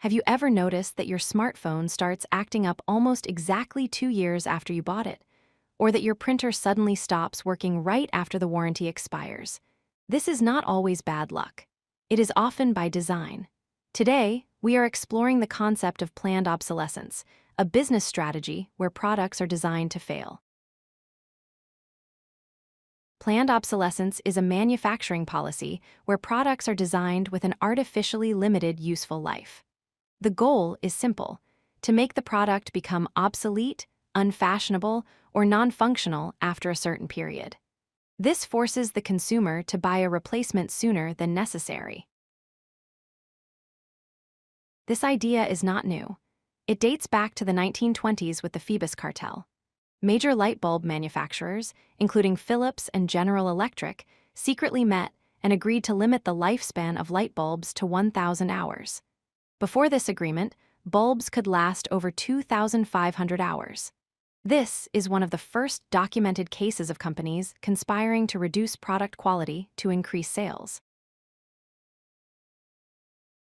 Have you ever noticed that your smartphone starts acting up almost exactly 2 years after you bought it? Or that your printer suddenly stops working right after the warranty expires? This is not always bad luck. It is often by design. Today, we are exploring the concept of planned obsolescence, a business strategy where products are designed to fail. Planned obsolescence is a manufacturing policy where products are designed with an artificially limited useful life. The goal is simple: to make the product become obsolete, unfashionable, or non-functional after a certain period. This forces the consumer to buy a replacement sooner than necessary. This idea is not new. It dates back to the 1920s with the Phoebus cartel. Major light bulb manufacturers, including Philips and General Electric, secretly met and agreed to limit the lifespan of light bulbs to 1,000 hours. Before this agreement, bulbs could last over 2,500 hours. This is one of the first documented cases of companies conspiring to reduce product quality to increase sales.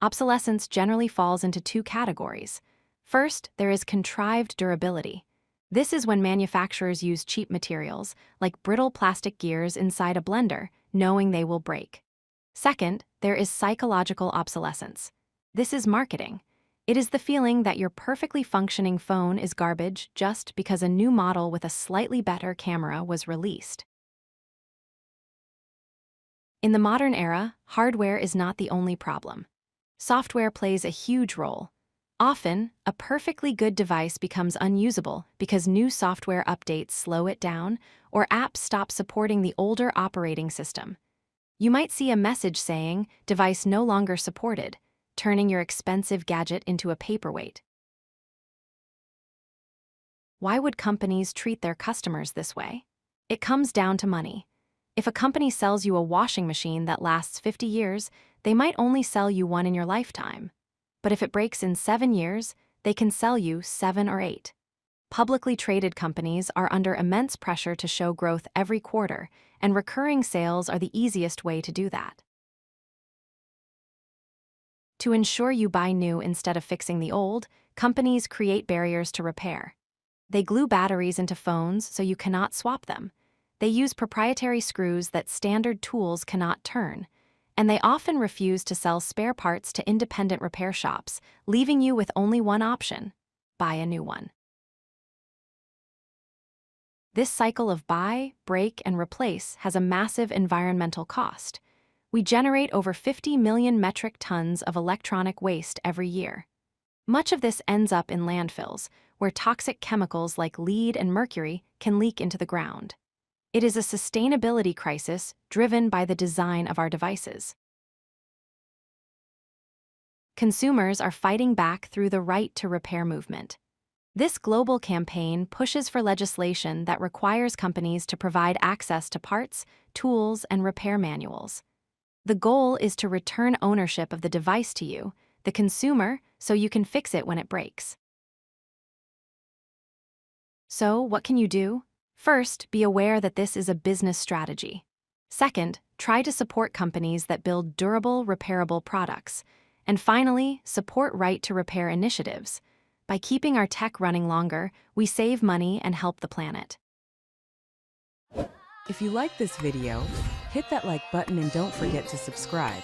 Obsolescence generally falls into two categories. First, there is contrived durability. This is when manufacturers use cheap materials, like brittle plastic gears inside a blender, knowing they will break. Second, there is psychological obsolescence. This is marketing. It is the feeling that your perfectly functioning phone is garbage just because a new model with a slightly better camera was released. In the modern era, hardware is not the only problem. Software plays a huge role. Often, a perfectly good device becomes unusable because new software updates slow it down or apps stop supporting the older operating system. You might see a message saying, "Device no longer supported," turning your expensive gadget into a paperweight. Why would companies treat their customers this way? It comes down to money. If a company sells you a washing machine that lasts 50 years, they might only sell you one in your lifetime. But if it breaks in 7 years, they can sell you 7 or 8. Publicly traded companies are under immense pressure to show growth every quarter, and recurring sales are the easiest way to do that. To ensure you buy new instead of fixing the old, companies create barriers to repair. They glue batteries into phones so you cannot swap them. They use proprietary screws that standard tools cannot turn. And they often refuse to sell spare parts to independent repair shops, leaving you with only one option: buy a new one. This cycle of buy, break, and replace has a massive environmental cost. We generate over 50 million metric tons of electronic waste every year. Much of this ends up in landfills, where toxic chemicals like lead and mercury can leak into the ground. It is a sustainability crisis driven by the design of our devices. Consumers are fighting back through the right to repair movement. This global campaign pushes for legislation that requires companies to provide access to parts, tools, and repair manuals. The goal is to return ownership of the device to you, the consumer, so you can fix it when it breaks. So, what can you do? First, be aware that this is a business strategy. Second, try to support companies that build durable, repairable products. And finally, support right-to-repair initiatives. By keeping our tech running longer, we save money and help the planet. If you like this video, hit that like button and don't forget to subscribe.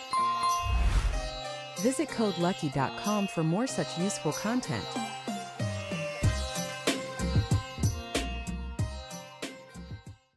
Visit codelucky.com for more such useful content.